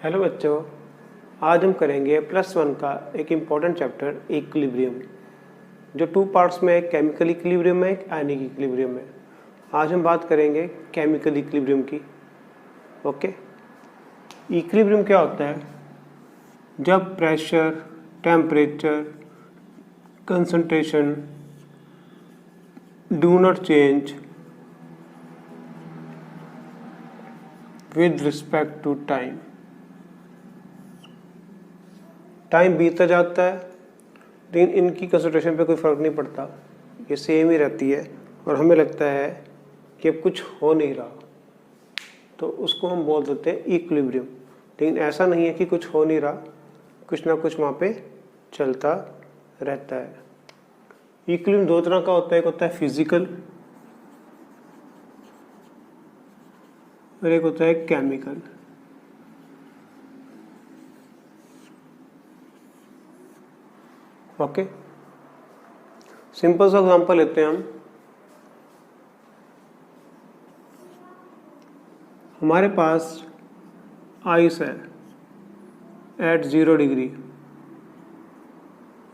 Hello बच्चों, आज हम करेंगे +1 का एक इम्पॉर्टेंट चैप्टर इक्विलिब्रियम, जो 2 पार्ट्स में है। केमिकल इक्विलिब्रियम है, एक आयनिक इक्विलिब्रियम है। आज हम बात करेंगे केमिकल इक्विलिब्रियम की। ओके, इक्विलिब्रियम क्या होता है? जब pressure, temperature, concentration do not change with respect to time. Time बीतता जाता है लेकिन इनकी कंसंट्रेशन पे कोई फ़र्क नहीं पड़ता, ये सेम ही रहती है और हमें लगता है कि अब कुछ हो नहीं रहा, तो उसको हम बोल देते हैं इक्विलिब्रियम। लेकिन ऐसा नहीं है कि कुछ हो नहीं रहा, कुछ ना कुछ वहाँ पे चलता रहता है। इक्विलिब्रियम 2 तरह का होता है, एक होता है फिजिकल और एक होता है केमिकल। ओके, सिंपल सा एग्जांपल लेते हैं हम। हमारे पास आइस है एट 0 डिग्री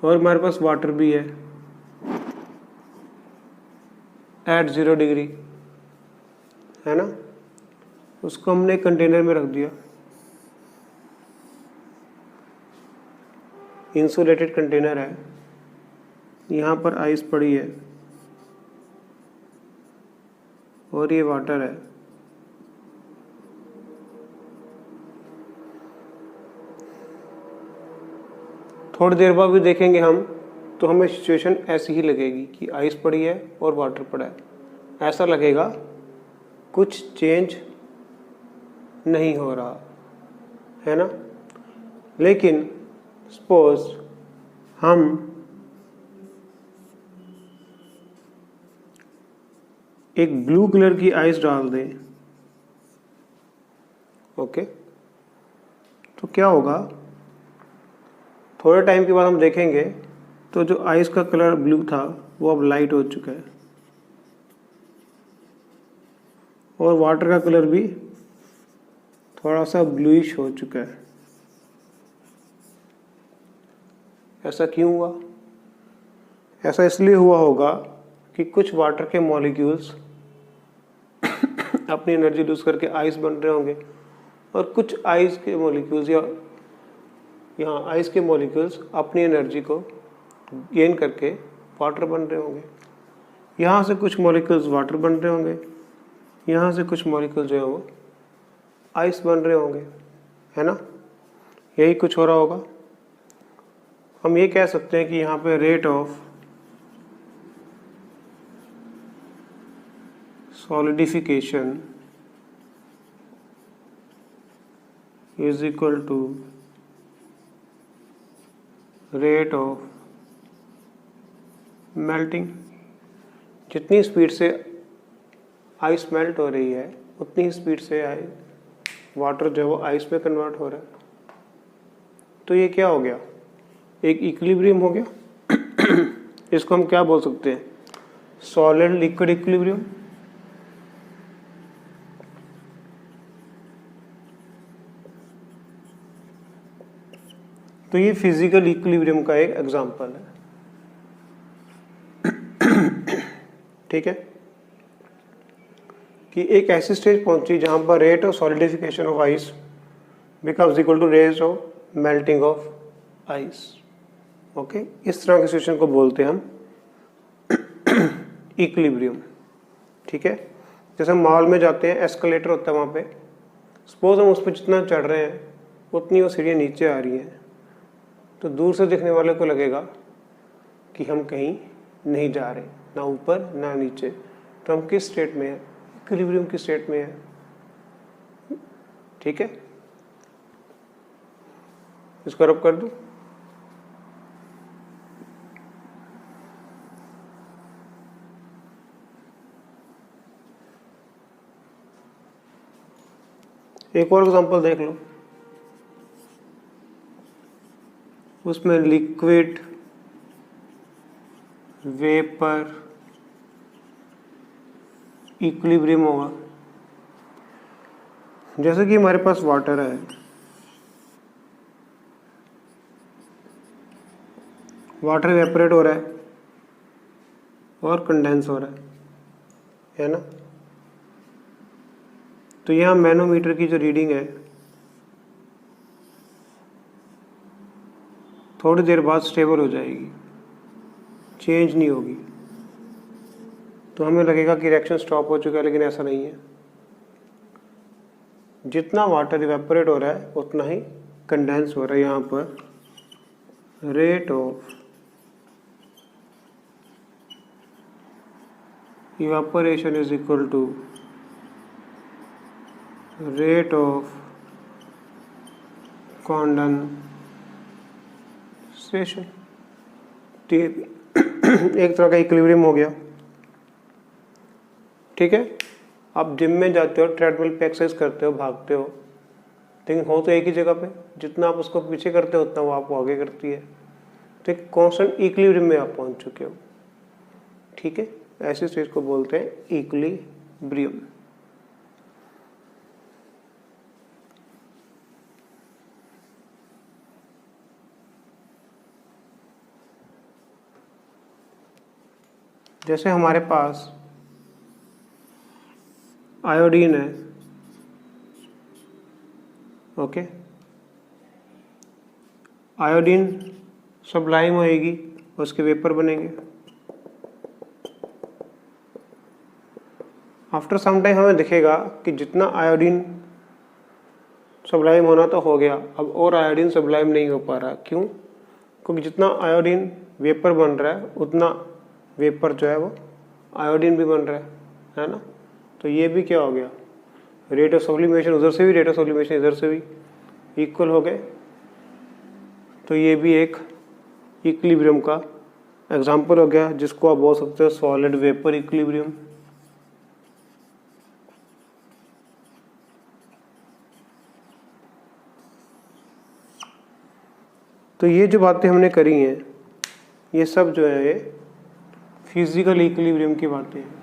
और हमारे पास वाटर भी है एट 0 डिग्री, है ना। उसको हमने कंटेनर में रख दिया, इंसुलेटेड कंटेनर है, यहाँ पर आइस पड़ी है और ये वाटर है। थोड़ी देर बाद भी देखेंगे हम तो हमें सिचुएशन ऐसी ही लगेगी कि आइस पड़ी है और वाटर पड़ा है। ऐसा लगेगा कुछ चेंज नहीं हो रहा है ना। लेकिन सपोज हम एक ब्लू कलर की आइस डाल दें, ओके, तो क्या होगा? थोड़े टाइम के बाद हम देखेंगे तो जो आइस का कलर ब्लू था वो अब लाइट हो चुका है और वाटर का कलर भी थोड़ा सा ब्लूइश हो चुका है। ऐसा क्यों हुआ? ऐसा इसलिए हुआ होगा कि कुछ वाटर के मॉलिक्यूल्स अपनी एनर्जी लूज करके आइस बन रहे होंगे और कुछ आइस के मॉलिक्यूल्स या यहाँ आइस के मॉलिक्यूल्स अपनी एनर्जी को गेन करके वाटर बन रहे होंगे। यहाँ से कुछ मॉलिक्यूल्स वाटर बन रहे होंगे, यहाँ से कुछ मॉलिक्यूल्स जो है वो आइस बन रहे होंगे, है ना। यही कुछ हो रहा होगा। हम ये कह सकते हैं कि यहाँ पे rate of solidification is equal to rate of melting. जितनी स्पीड से आइस मेल्ट हो रही है उतनी ही स्पीड से वाटर जो है वो आइस में कन्वर्ट हो रहा है। तो ये क्या हो गया? एक इक्विलिब्रियम हो गया। इसको हम क्या बोल सकते हैं? Solid liquid equilibrium. तो ये फिजिकल इक्विलिब्रियम का एक एग्जांपल है, ठीक है, कि एक ऐसी स्टेज पहुंची जहां पर rate of solidification of ice becomes equal to rate of melting of ice. Okay, इस तरह की सिचुएशन को बोलते हैं हम इक्विलिब्रियम, ठीक है। जैसे हम मॉल में जाते हैं, एस्केलेटर होता है वहाँ पे, सपोज हम उस पर जितना चढ़ रहे हैं उतनी वो सीढ़ियाँ नीचे आ रही हैं, तो दूर से देखने वाले को लगेगा कि हम कहीं नहीं जा रहे, ना ऊपर ना नीचे। तो हम किस स्टेट में हैं? इक्विलिब्रियम की स्टेट में है, ठीक है। इसको रब कर दूं। एक और एग्जांपल देख लो, उसमें लिक्विड, वेपर इक्विलिब्रियम होगा। जैसे कि हमारे पास वाटर है वाटर इवेपोरेट हो रहा है और कंडेंस हो रहा है ना। तो यहाँ मैनोमीटर की जो रीडिंग है थोड़ी देर बाद स्टेबल हो जाएगी, चेंज नहीं होगी। तो हमें लगेगा कि रिएक्शन स्टॉप हो चुका है, लेकिन ऐसा नहीं है। जितना वाटर इवेपोरेट हो रहा है उतना ही कंडेंस हो रहा है। यहाँ पर rate of evaporation is equal to rate of condensation. एक तरह का इक्विलिब्रियम हो गया। ठीक है। आप जिम में जाते हो, ट्रेडमिल पे एक्सरसाइज करते हो, भागते हो, लेकिन हो तो एक ही जगह पे। जितना आप उसको पीछे करते हो उतना वो आपको आगे करती है। तो एक कॉन्स्टेंट इक्विलिब्रियम में आप पहुंच चुके हो। ठीक है, ऐसी चीज को बोलते हैं इक्विलिब्रियम। जैसे हमारे पास आयोडीन है, ओके, आयोडीन सब्लाइम होएगी, उसके वेपर बनेंगे। आफ्टर सम टाइम हमें दिखेगा कि जितना आयोडीन सब्लाइम होना तो हो गया, अब और आयोडीन सब्लाइम नहीं हो पा रहा। क्यों? क्योंकि जितना आयोडीन वेपर बन रहा है उतना वेपर जो है वो आयोडीन भी बन रहा है ना। तो ये भी क्या हो गया, रेट ऑफ सब्लिमेशन उधर से भी, रेट ऑफ सब्लिमेशन इधर से भी इक्वल हो गए। तो ये भी एक इक्विलिब्रियम का एग्जांपल हो गया, जिसको आप बोल सकते हो सॉलिड वेपर इक्विलिब्रियम। तो ये जो बातें हमने करी हैं ये सब जो है ये फिजिकल इक्विलिब्रियम की बातें हैं।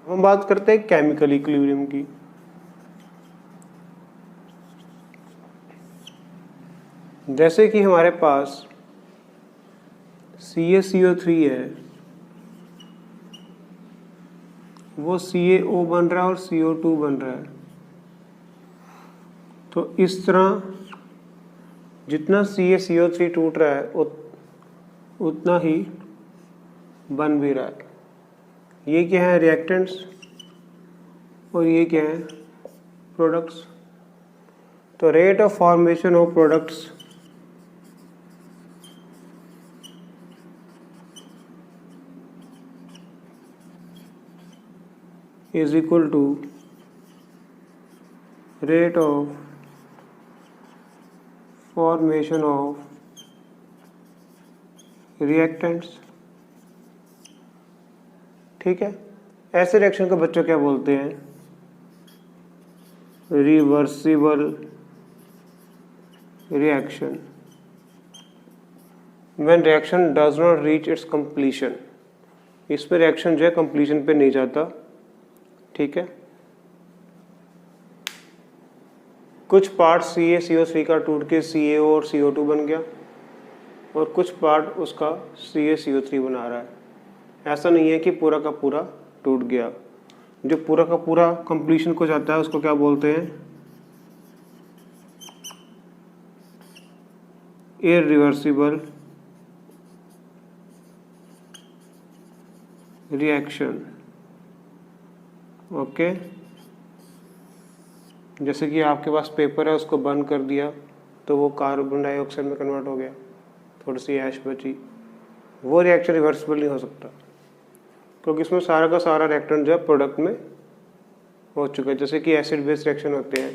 हम बात करते हैं केमिकल इक्विलिब्रियम की। जैसे कि हमारे पास CaCO3 है, वो CaO बन रहा है और CO2 बन रहा है। तो इस तरह जितना CaCO3 टूट रहा है उतना ही बन भी रहा है। ये क्या है, रिएक्टेंट्स, और ये क्या है, प्रोडक्ट्स। तो rate of formation of products is equal to rate of formation of reactants. ठीक है। ऐसे रिएक्शन को बच्चों क्या बोलते हैं, reversible reaction. When reaction does not reach its completion, इसमें रिएक्शन जो है कंप्लीशन पे नहीं जाता। ठीक है। कुछ पार्ट CaCO3 का टूट के CaO और CO2 बन गया, और कुछ पार्ट उसका CaCO3 बना रहा है। ऐसा नहीं है कि पूरा का पूरा टूट गया। जो पूरा का पूरा कंप्लीशन को जाता है उसको क्या बोलते हैं, इररिवर्सिबल रिएक्शन। ओके। जैसे कि आपके पास पेपर है, उसको बर्न कर दिया तो वो कार्बन डाइऑक्साइड में कन्वर्ट हो गया, थोड़ी सी ऐश बची। वो रिएक्शन रिवर्सिबल नहीं हो सकता, क्योंकि इसमें सारा का सारा रिएक्टेंट जो है प्रोडक्ट में हो चुका है। जैसे कि एसिड बेस रिएक्शन होते हैं,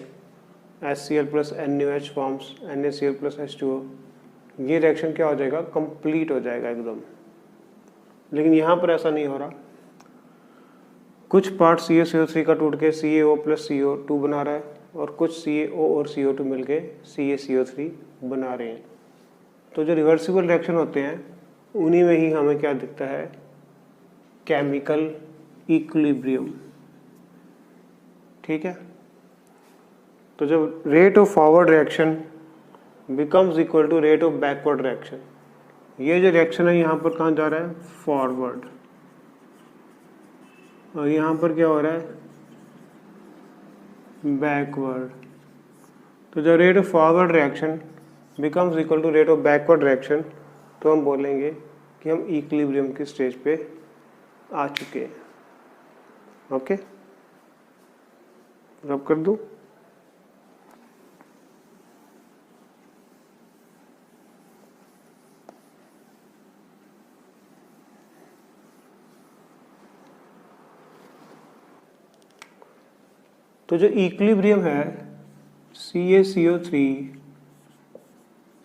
HCl + NaOH forms NaCl + H2O, ये रिएक्शन क्या हो जाएगा, कंप्लीट हो जाएगा एकदम। लेकिन यहाँ पर ऐसा नहीं हो रहा। कुछ पार्ट CaCO3 का टूट के CaO + CO2 बना रहा है, और कुछ CaO और CO2 मिलके CaCO3 बना रहे हैं। तो जो रिवर्सिबल रिएक्शन होते हैं उन्हीं में ही हमें क्या दिखता है, केमिकल इक्विलिब्रियम। ठीक है। तो जब rate of forward reaction becomes equal to rate of backward reaction. ये जो रिएक्शन है यहाँ पर कहाँ जा रहा है, फॉरवर्ड, और यहाँ पर क्या हो रहा है, बैकवर्ड। तो जब rate of forward reaction becomes equal to rate of backward reaction, तो हम बोलेंगे कि हम इक्विलिब्रियम की स्टेज पे आ चुके हैं। ओके, रब कर दूं। तो जो इक्विलिब्रियम है CaCO3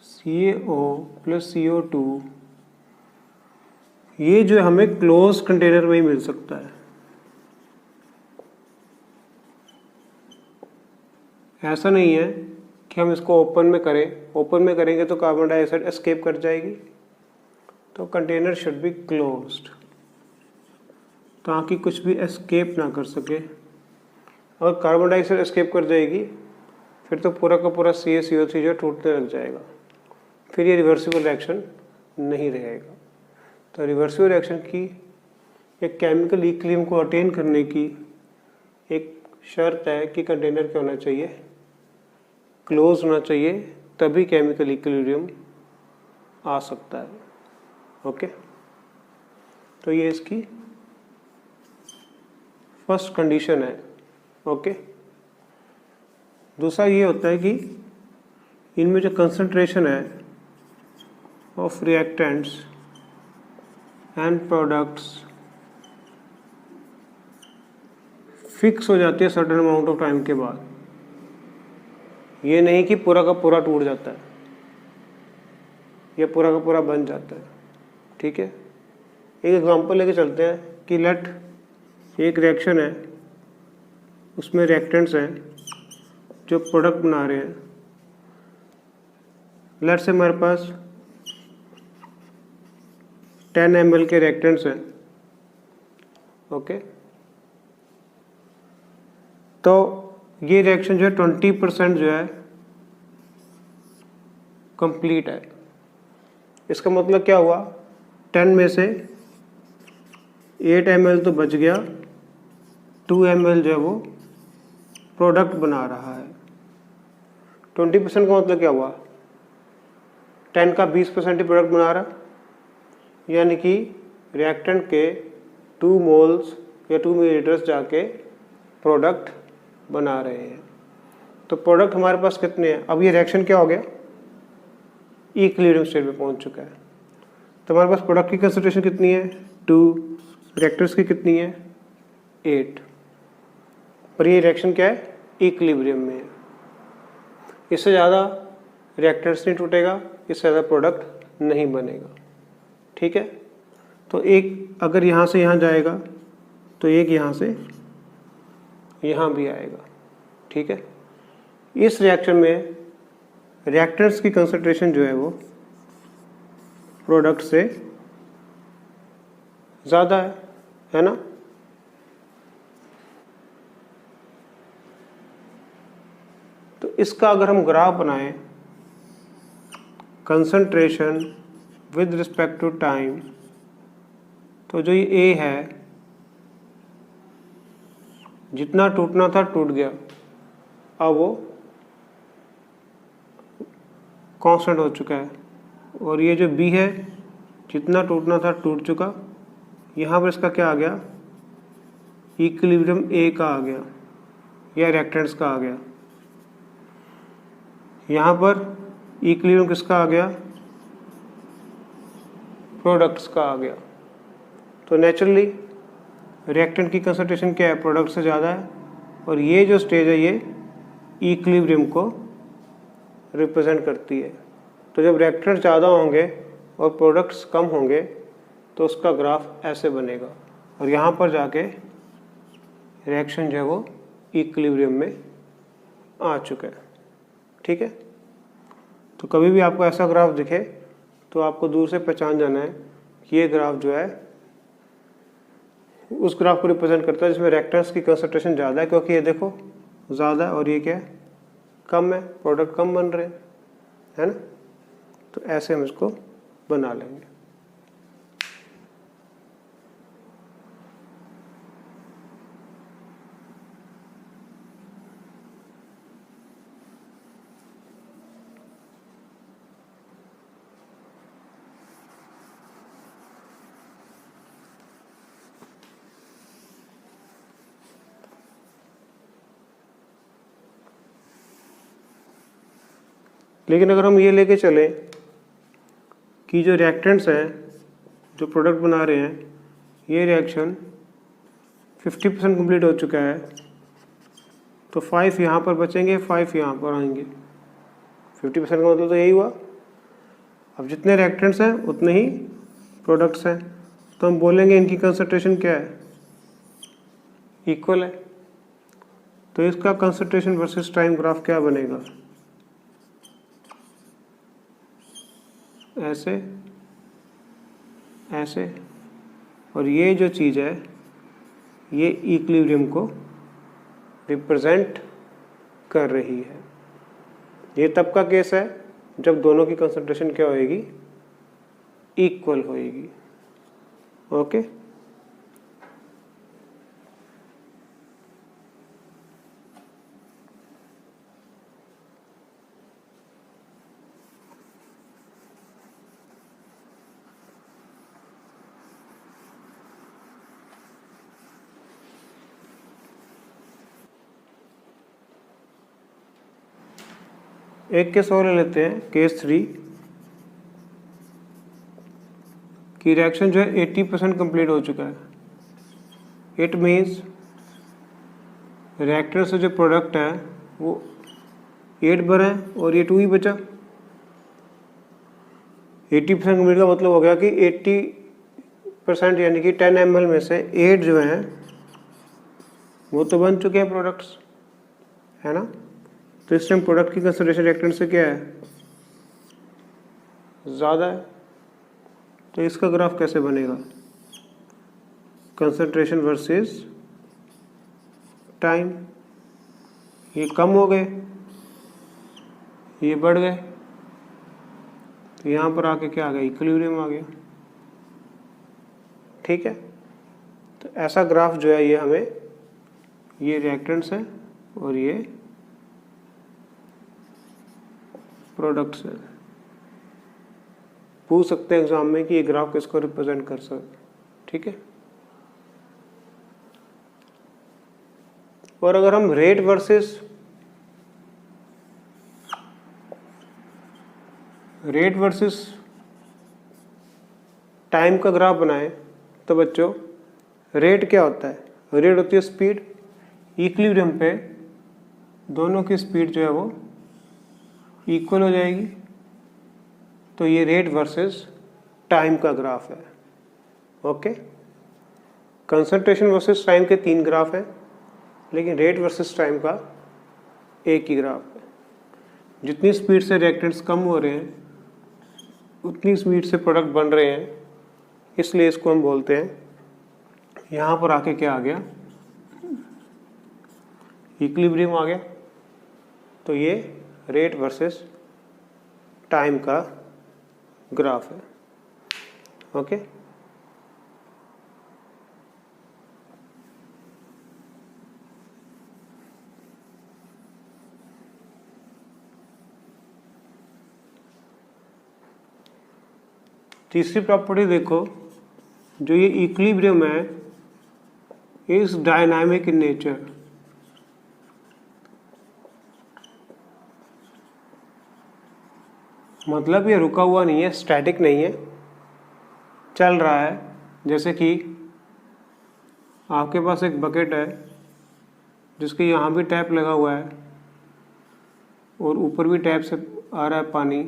CaO प्लस CO2, ये जो हमें क्लोज कंटेनर में ही मिल सकता है। ऐसा नहीं है कि हम इसको ओपन में करें, ओपन में करेंगे तो कार्बन डाइऑक्साइड एस्केप कर जाएगी। तो कंटेनर शुड बी क्लोज्ड ताकि कुछ भी एस्केप ना कर सके। और कार्बन डाइऑक्साइड एस्केप कर जाएगी फिर तो पूरा का पूरा CaCO3 जो टूटने लग जाएगा, फिर ये रिवर्सिबल रिएक्शन नहीं रहेगा। तो रिवर्सिबल रिएक्शन की एक केमिकल इक्विलिब्रियम को अटेन करने की एक शर्त है कि कंटेनर क्या होना चाहिए, क्लोज होना चाहिए, तभी केमिकल इक्विलिब्रियम आ सकता है। ओके, तो ये इसकी फर्स्ट कंडीशन है। ओके, दूसरा ये होता है कि इनमें जो कंसंट्रेशन है of reactants and products fix हो जाती है सर्टेन अमाउंट ऑफ टाइम के बाद। ये नहीं कि पूरा का पूरा टूट जाता है या पूरा का पूरा बन जाता है। ठीक है, एक एग्जांपल लेके चलते हैं कि लेट एक रिएक्शन है, उसमें रिएक्टेंट्स हैं जो प्रोडक्ट बना रहे हैं। लेट से हमारे पास 10 ml के रिएक्टेंट्स हैं। ओके, तो ये रिएक्शन जो है 20% जो है कंप्लीट है। इसका मतलब क्या हुआ, 10 में से 8 ml तो बच गया, 2 ml जो है वो प्रोडक्ट बना रहा है। 20% का मतलब क्या हुआ, 10 का 20% ही प्रोडक्ट बना रहा, यानी कि रिएक्टेंट के 2 मोल्स या 2 मिलीलीटर्स जाके प्रोडक्ट बना रहे हैं। तो प्रोडक्ट हमारे पास कितने हैं, अब ये रिएक्शन क्या हो गया, इक्विलिब्रियम स्टेट में पहुंच चुका है। तो हमारे पास प्रोडक्ट की कंसंट्रेशन कितनी है 2, रिएक्टर्स की कितनी है 8, पर ये रिएक्शन क्या है, इक्विलिब्रियम में है। इससे ज़्यादा रिएक्टर्स नहीं टूटेगा, इससे ज़्यादा प्रोडक्ट नहीं बनेगा। ठीक है, तो एक अगर यहाँ से यहाँ जाएगा तो एक यहाँ से यहाँ भी आएगा। ठीक है, इस रिएक्शन में रिएक्टेंट्स की कंसंट्रेशन जो है वो प्रोडक्ट से ज़्यादा है ना। तो इसका अगर हम ग्राफ बनाएं, concentration with respect to time, तो जो ये A है जितना टूटना था टूट गया, अब वो कांस्टेंट हो चुका है। और ये जो B है जितना टूटना था टूट चुका, यहाँ पर इसका क्या आ गया, इक्विलिब्रियम A का आ गया या रिएक्टेंट्स का आ गया। यहाँ पर इक्विलिब्रियम किसका आ गया, प्रोडक्ट्स का आ गया। तो नेचुरली रिएक्टेंट की कंसंट्रेशन क्या है, प्रोडक्ट से ज़्यादा है, और ये जो स्टेज है ये इक्विलिब्रियम को रिप्रेजेंट करती है। तो जब रिएक्टेंट ज़्यादा होंगे और प्रोडक्ट्स कम होंगे तो उसका ग्राफ ऐसे बनेगा, और यहाँ पर जाके रिएक्शन जो है वो इक्विलिब्रियम में आ चुका है। ठीक है, तो कभी भी आपको ऐसा ग्राफ दिखे तो आपको दूर से पहचान जाना है कि ये ग्राफ जो है उस ग्राफ को रिप्रेजेंट करता है जिसमें रिएक्टेंट्स की कंसंट्रेशन ज़्यादा है, क्योंकि ये देखो ज़्यादा है और ये क्या है, कम है, प्रोडक्ट कम बन रहे हैं, है ना। तो ऐसे हम इसको बना लेंगे। लेकिन अगर हम ये लेके चलें कि जो रिएक्टेंट्स हैं, जो प्रोडक्ट बना रहे हैं, ये रिएक्शन 50% कंप्लीट हो चुका है, तो 5 यहाँ पर बचेंगे, 5 यहाँ पर आएंगे। 50% का मतलब तो यही हुआ। अब जितने रिएक्टेंट्स हैं उतने ही प्रोडक्ट्स हैं, तो हम बोलेंगे इनकी कंसंट्रेशन क्या है, इक्वल है। तो इसका कंसंट्रेशन वर्सेस टाइम ग्राफ क्या बनेगा, ऐसे ऐसे। और ये जो चीज़ है ये इक्विलिब्रियम को रिप्रेजेंट कर रही है। ये तब का केस है जब दोनों की कंसंट्रेशन क्या होएगी, इक्वल होएगी। ओके। एक केस और ले लेते हैं, केस 3 की रिएक्शन जो है 80% कंप्लीट हो चुका है। इट मीन्स रिएक्टर से जो प्रोडक्ट है वो 8 बना है और ये 2 ही बचा। 80% कंप्लीट का मतलब हो गया कि 80% यानी कि 10 ml में से 8 जो हैं वो तो बन चुके हैं प्रोडक्ट्स, है ना। तो इस टाइम प्रोडक्ट की कंसंट्रेशन रिएक्टेंट से क्या है, ज़्यादा है। तो इसका ग्राफ कैसे बनेगा, कंसंट्रेशन वर्सेस टाइम। ये कम हो गए, ये बढ़ गए, तो यहाँ पर आके क्या आ गया, इक्विलिब्रियम आ गया। ठीक है। तो ऐसा ग्राफ जो है ये हमें, ये रिएक्टेंट्स हैं और ये प्रोडक्ट्स हैं। पूछ सकते हैं एग्जाम में कि ये ग्राफ किसको रिप्रेजेंट कर सकते। ठीक है। और अगर हम रेट वर्सेस टाइम का ग्राफ बनाएं तो बच्चों रेट क्या होता है, रेट होती है स्पीड। इक्विलिब्रियम पे दोनों की स्पीड जो है वो इक्वल हो जाएगी। तो ये रेट वर्सेस टाइम का ग्राफ है। ओके। कंसंट्रेशन वर्सेस टाइम के 3 ग्राफ हैं, लेकिन रेट वर्सेस टाइम का एक ही ग्राफ है। जितनी स्पीड से रिएक्टेंट्स कम हो रहे हैं उतनी स्पीड से प्रोडक्ट बन रहे हैं, इसलिए इसको हम बोलते हैं, यहाँ पर आके क्या आ गया, इक्विलिब्रियम आ गया। तो ये रेट वर्सेस टाइम का ग्राफ है। ओके। तीसरी प्रॉपर्टी देखो, जो ये इक्विलिब्रियम है इज डायनामिक इन नेचर। मतलब ये रुका हुआ नहीं है, स्टैटिक नहीं है, चल रहा है। जैसे कि आपके पास एक बकेट है जिसके यहाँ भी टैप लगा हुआ है और ऊपर भी टैप से आ रहा है पानी।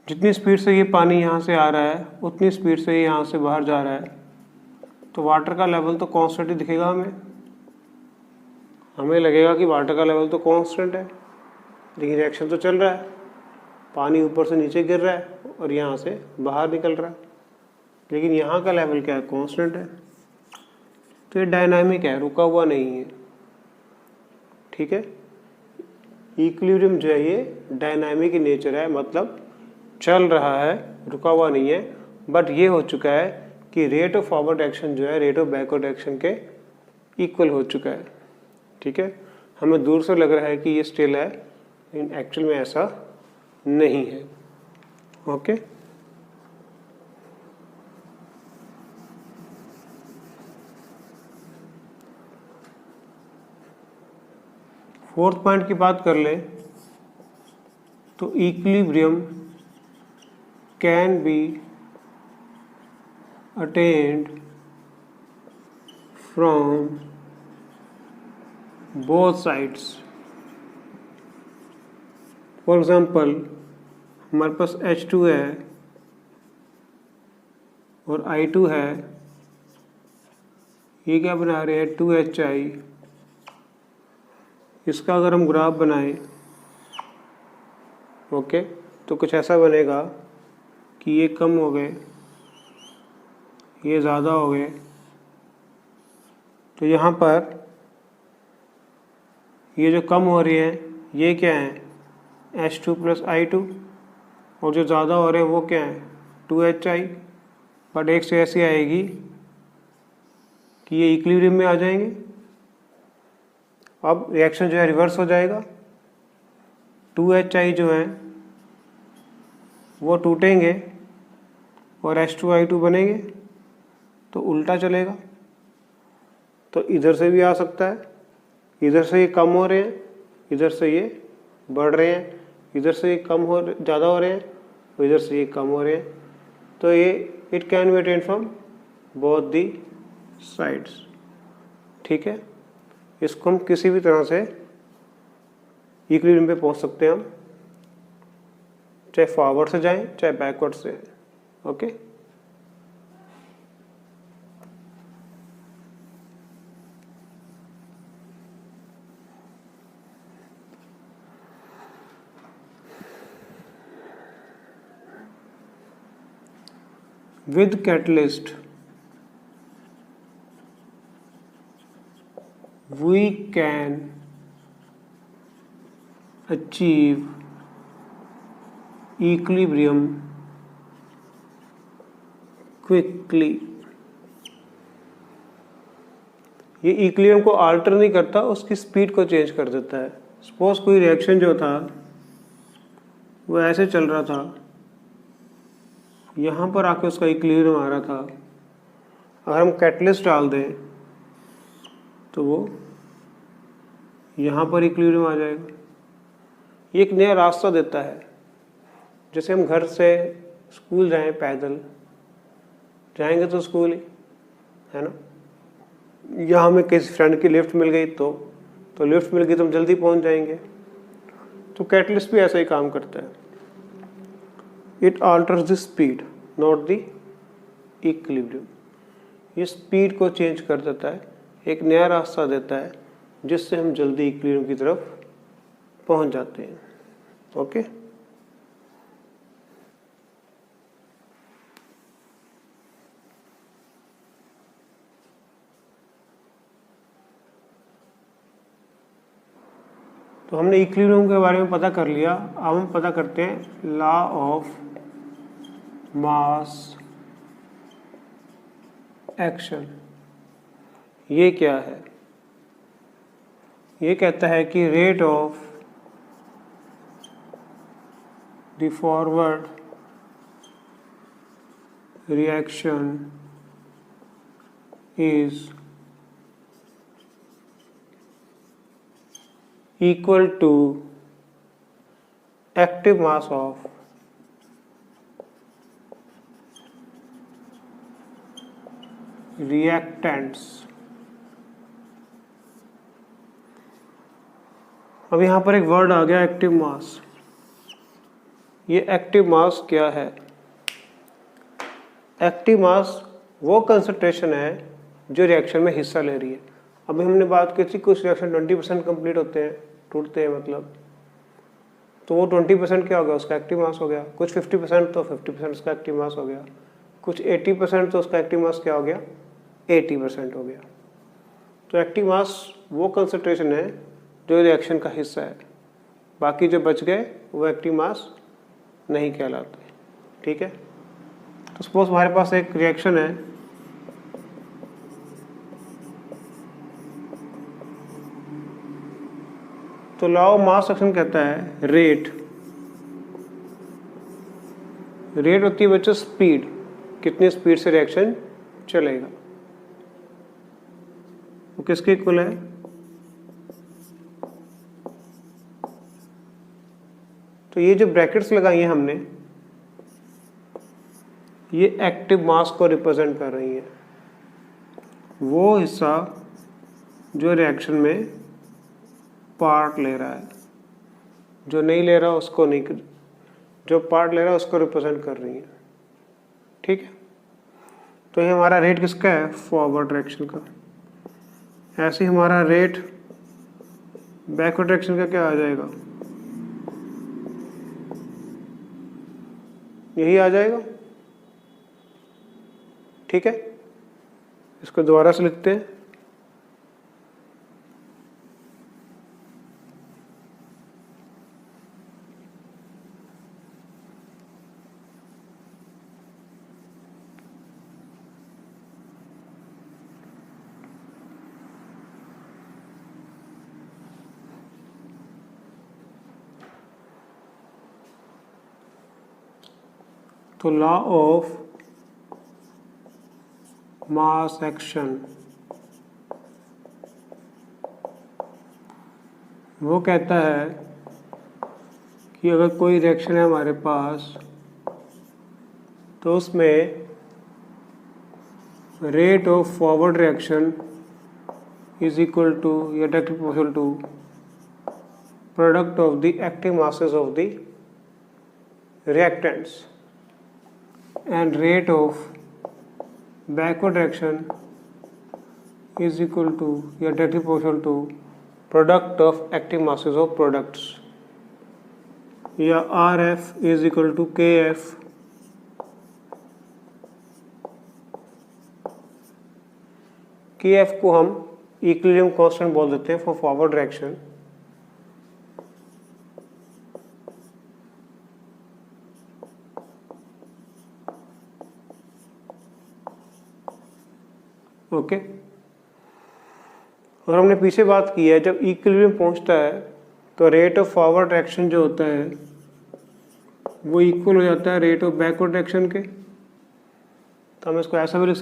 जितनी स्पीड से ये पानी यहाँ से आ रहा है उतनी स्पीड से ये यहाँ से बाहर जा रहा है। तो वाटर का लेवल तो कांस्टेंट ही दिखेगा हमें लगेगा कि वाटर का लेवल तो कांस्टेंट है, लेकिन रिएक्शन तो चल रहा है। पानी ऊपर से नीचे गिर रहा है और यहाँ से बाहर निकल रहा है, लेकिन यहाँ का लेवल क्या है, कांस्टेंट है। तो ये डायनामिक है, रुका हुआ नहीं है। ठीक है। इक्विलिब्रियम जो है ये डायनामिक इन नेचर है, मतलब चल रहा है, रुका हुआ नहीं है। बट ये हो चुका है कि रेट ऑफ फॉरवर्ड एक्शन जो है रेट ऑफ बैकवर्ड एक्शन के इक्वल हो चुका है। ठीक है, हमें दूर से लग रहा है कि ये स्टिल है, लेकिन एक्चुअल में ऐसा नहीं है। ओके, फोर्थ पॉइंट की बात कर ले तो equilibrium can be attend from both sides. For example, हमारे पास H2 है और I2 है, ये क्या बना रहे हैं 2HI। इसका अगर हम ग्राफ बनाएं ओके, तो कुछ ऐसा बनेगा कि ये कम हो गए, ये ज़्यादा हो गए। तो यहाँ पर ये जो कम हो रही है ये क्या है H2 प्लस I2, और जो ज़्यादा हो रहे हैं वो क्या है 2HI। बट एक से ऐसी आएगी कि ये इक्विलिब्रियम में आ जाएंगे। अब रिएक्शन जो है रिवर्स हो जाएगा, 2HI जो है वो टूटेंगे और H2I2 बनेंगे, तो उल्टा चलेगा। तो इधर से भी आ सकता है, इधर से ये कम हो रहे हैं, इधर से ये बढ़ रहे हैं, इधर से ये ज़्यादा हो रहे हैं, इधर से ये कम हो रहे हैं। तो ये it can be attend from both the sides. ठीक है, इसको हम किसी भी तरह से इक्विलिब्रियम पे पहुंच सकते हैं हम, चाहे फॉरवर्ड से जाएं चाहे बैकवर्ड से। Okay, with catalyst we can achieve equilibrium quickly। ये इक्विलिब्रियम को आल्टर नहीं करता, उसकी स्पीड को चेंज कर देता है। सपोज कोई रिएक्शन जो था वो ऐसे चल रहा था, यहाँ पर आके उसका इक्विलिब्रियम आ रहा था। अगर हम कैटलिस्ट डाल दें तो वो यहाँ पर इक्विलिब्रियम आ जाएगा। ये एक नया रास्ता देता है। जैसे हम घर से स्कूल जाएं, पैदल जाएंगे तो स्कूल ही है ना, या हमें किसी फ्रेंड की लिफ्ट मिल गई तो लिफ्ट मिल गई तो हम जल्दी पहुंच जाएंगे। तो कैटलिस्ट भी ऐसा ही काम करता है। It alters the speed not the equilibrium. ये स्पीड को चेंज कर देता है, एक नया रास्ता देता है जिससे हम जल्दी इक्विलिब्रियम की तरफ पहुंच जाते हैं। ओके, तो हमने इक्विलिब्रियम के बारे में पता कर लिया। अब हम पता करते हैं लॉ ऑफ मास एक्शन। ये क्या है? ये कहता है कि rate of the forward reaction is equal to active mass of reactants। अब यहाँ पर एक वर्ड आ गया एक्टिव मास। ये एक्टिव मास क्या है? एक्टिव मास वो कंसंट्रेशन है जो रिएक्शन में हिस्सा ले रही है। अभी हमने बात की थी कुछ रिएक्शन 20% कंप्लीट होते हैं, टूटते हैं मतलब, तो वो 20% क्या हो गया? उसका एक्टिव मास हो गया। कुछ 50% तो 50% उसका एक्टिव मास हो गया। कुछ 80% तो उसका एक्टिव मास क्या हो गया? 80% हो गया। तो एक्टिव मास वो कंसंट्रेशन है जो रिएक्शन का हिस्सा है। बाकी जो बच गए वो एक्टिव मास नहीं कहलाते। ठीक है, तो सपोज हमारे पास एक रिएक्शन है, तो लॉ ऑफ मास एक्शन कहता है रेट होती है बच्चों स्पीड, कितनी स्पीड से रिएक्शन चलेगा, वो किसके इक्वल है, तो ये जो ब्रैकेट्स लगाई हैं हमने ये एक्टिव मास को रिप्रेजेंट कर रही है, वो हिस्सा जो रिएक्शन में पार्ट ले रहा है, जो नहीं ले रहा उसको नहीं, जो पार्ट ले रहा है उसको रिप्रेजेंट कर रही है। ठीक है, तो ये हमारा रेट किसका है, फॉरवर्ड डायरेक्शन का। ऐसे ही हमारा रेट बैकवर्ड डायरेक्शन का क्या आ जाएगा, यही आ जाएगा। ठीक है, इसको दोबारा से लिखते हैं, तो लॉ ऑफ मास एक्शन वो कहता है कि अगर कोई रिएक्शन है हमारे पास तो उसमें rate of forward reaction is equal to या directly proportional to product of the active masses of the reactants, and rate of backward reaction is equal to या directly proportional to product of active masses of products, या RF is equal to KF KF को हम equilibrium constant बोल देते हैं for forward reaction. Okay, और हमने पीछे बात की है जब इक्विलिब्रियम पहुंचता है तो रेट ऑफ फॉरवर्ड रिएक्शन जो होता है वो इक्वल हो जाता है रेट ऑफ बैकवर्ड रिएक्शन के। तो हम इसको ऐसा भी लिख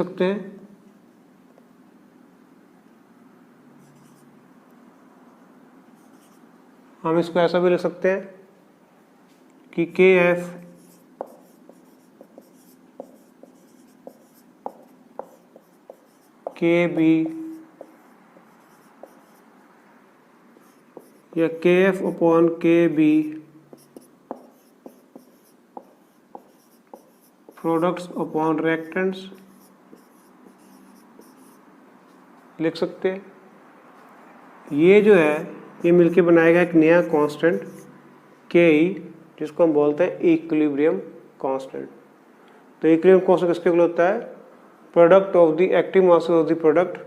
सकते हैं कि KF KB या KF upon KB products upon reactants लिख सकते हैं। ये जो है ये मिलके बनाएगा एक नया कांस्टेंट KE, जिसको हम बोलते हैं इक्विलिब्रियम कांस्टेंट। तो इक्विलिब्रियम कांस्टेंट किसके इक्वल होता है, product of the active masses of the product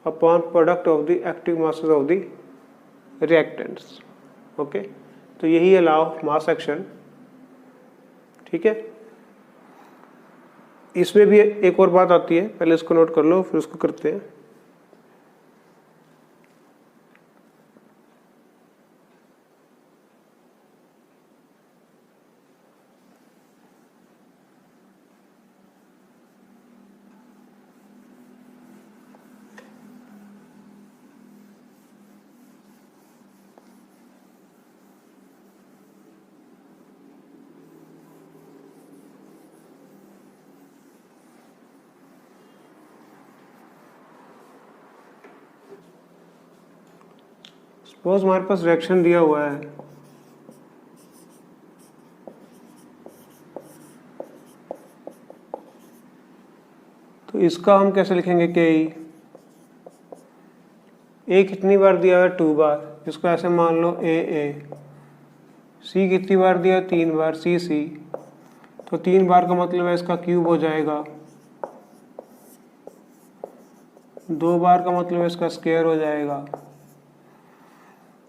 upon product of the active masses of the reactants. Okay, तो यही है लॉ ऑफ मास एक्शन। ठीक है, इसमें भी एक और बात आती है, पहले इसको नोट कर लो फिर उसको करते हैं। सपोज हमारे पास रिएक्शन दिया हुआ है, तो इसका हम कैसे लिखेंगे कि ए कितनी बार दिया है 2 बार, इसको ऐसे मान लो AA। C कितनी बार दिया है 3 बार, CC। तो 3 बार का मतलब है इसका क्यूब हो जाएगा, 2 बार का मतलब है इसका स्क्वायर हो जाएगा,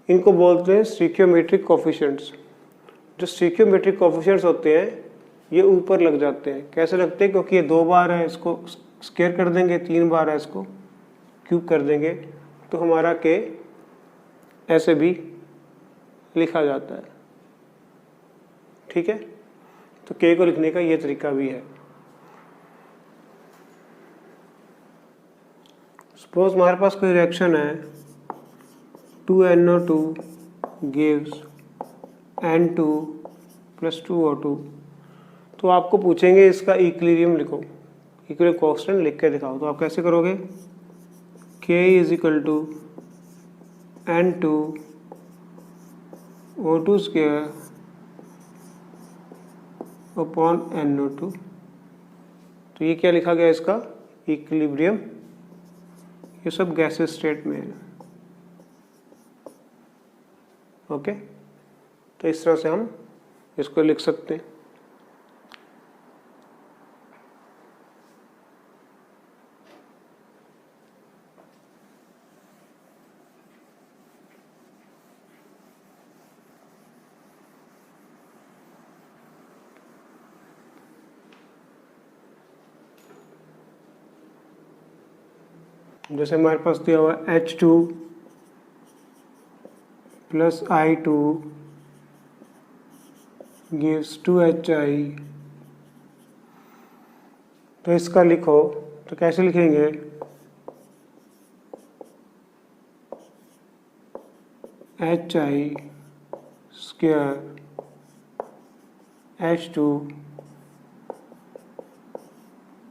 इनको बोलते हैं स्टिकियोमेट्रिक कोफिशिएंट्स। जो स्टिकियोमेट्रिक कोफिशिएंट्स होते हैं ये ऊपर लग जाते हैं। कैसे लगते हैं? क्योंकि ये 2 बार है, इसको स्क्वायर कर देंगे, 3 बार है, इसको क्यूब कर देंगे, तो हमारा के ऐसे भी लिखा जाता है। ठीक है, तो के को लिखने का ये तरीका भी है। सपोज हमारे पास कोई रिएक्शन है, 2NO2 gives N2 + 2O2, तो आपको पूछेंगे इसका इक्विलिब्रियम लिखो, इक्विलिब्रियम कांस्टेंट लिख के दिखाओ। तो आप कैसे करोगे? K = N2 O2 square upon NO2। तो ये क्या लिखा गया इसका इक्विलिब्रियम? ये सब गैसेस स्टेट में है। ओके, तो इस तरह से हम इसको लिख सकते हैं। जैसे हमारे पास दिया हुआ H2 + I2 gives 2HI, तो इसका लिखो तो कैसे लिखेंगे? HI square H2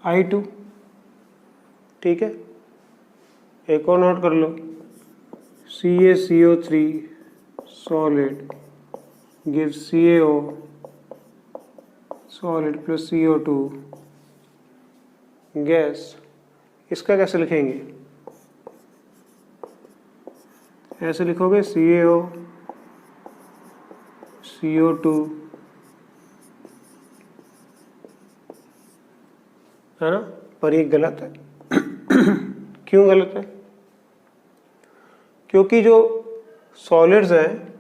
I2। ठीक है, एक और नोट कर लो, CaCO3 solid gives CaO solid + CO2 gas. इसका कैसे लिखेंगे? ऐसे लिखोगे CaO CO2, है ना? पर ये गलत है। क्यों गलत है? क्योंकि जो सॉलिड्स हैं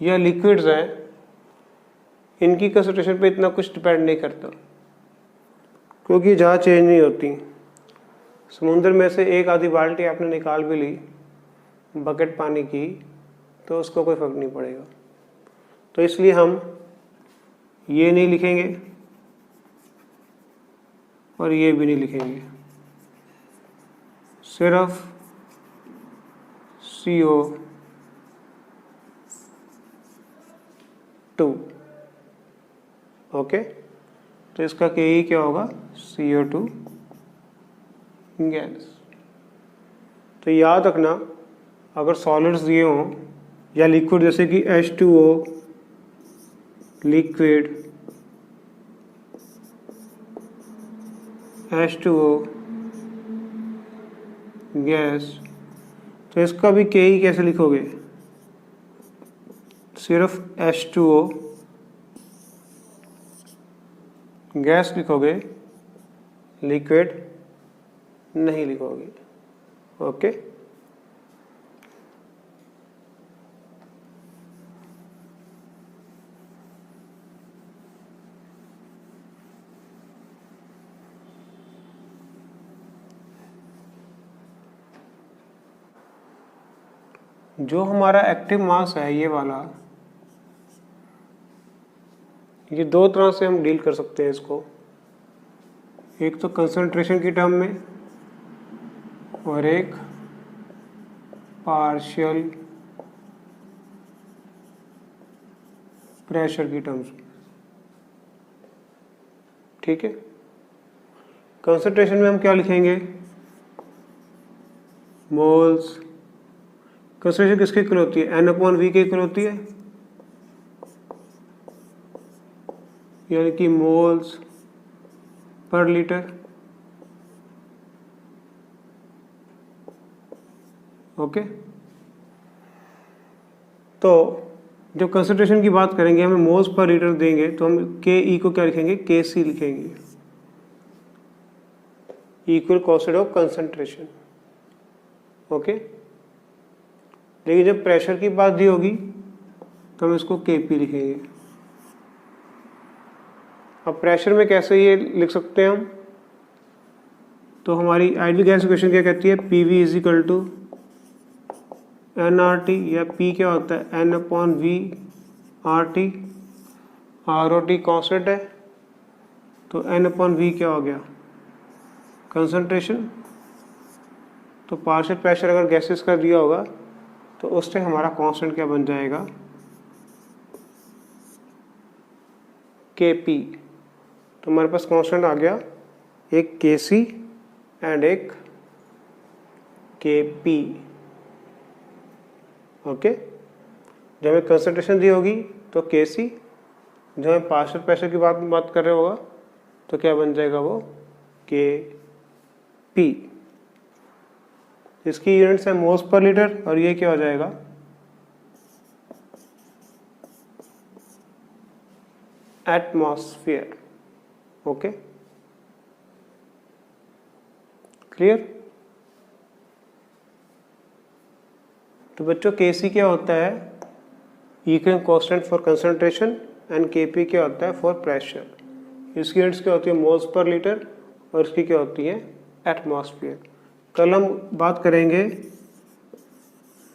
या लिक्विड्स हैं, इनकी कंसंट्रेशन पे इतना कुछ डिपेंड नहीं करता, क्योंकि जहाँ चेंज नहीं होती। समुद्र में से एक आधी बाल्टी आपने निकाल भी ली बकेट पानी की, तो उसको कोई फर्क नहीं पड़ेगा। तो इसलिए हम ये नहीं लिखेंगे और ये भी नहीं लिखेंगे, सिर्फ CO2। ओके, तो इसका के ही क्या होगा? CO2 gas. तो याद रखना, अगर सॉलिड्स दिए हों या लिक्विड, जैसे कि H2O लिक्विड, H2O गैस, तो इसका भी के ही कैसे लिखोगे? सिर्फ H2O गैस लिखोगे, लिक्विड नहीं लिखोगे। ओके, जो हमारा एक्टिव मास है ये वाला, ये 2 तरह से हम डील कर सकते हैं इसको। एक तो कंसंट्रेशन की टर्म में और एक पार्शियल प्रेशर की टर्म्स में। ठीक है, कंसंट्रेशन में हम क्या लिखेंगे? मोल्स। कंसंट्रेशन किसके इक्वल होती है? N/V के इक्वल होती है, यानी कि मोल्स पर लीटर। ओके, तो जब कंसंट्रेशन की बात करेंगे, हमें मोल्स पर लीटर देंगे, तो हम के ई को क्या लिखेंगे? KC लिखेंगे, equal constant of concentration. Okay, लेकिन जब प्रेशर की बात दी होगी तो हम इसको Kp लिखेंगे। अब प्रेशर में कैसे ये लिख सकते हैं हम, तो हमारी आइडियल गैस इक्वेशन क्या कहती है, PV is equal to nRT, या P क्या होता है N/V/RT, ROT कांस्टेंट है तो N/V क्या हो गया, कंसंट्रेशन। तो पार्शियल प्रेशर अगर गैसेस का दिया होगा तो उस टाइम हमारा कांस्टेंट क्या बन जाएगा, Kp। तो हमारे पास कांस्टेंट आ गया एक Kc एंड एक Kp। ओके, जब हमें कंसंट्रेशन दी होगी तो Kc, जब हमें पार्शियल प्रेशर की बात कर रहे होगा तो क्या बन जाएगा वो Kp। इसकी यूनिट्स है मोल्स पर लीटर और ये क्या हो जाएगा, एटमॉस्फेयर। Okay, clear. तो बच्चों Kc क्या होता है, equivalent constant for concentration, and Kp क्या होता है फॉर प्रेशर। इसकी यूनिट्स क्या होती है, मोल्स पर लीटर, और इसकी क्या होती है, एटमॉस्फेयर। कल हम बात करेंगे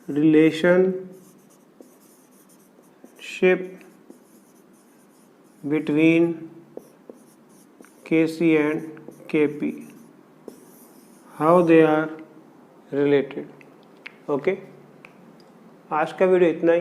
relationship between Kc and Kp, how they are related. Okay, आज का वीडियो इतना ही।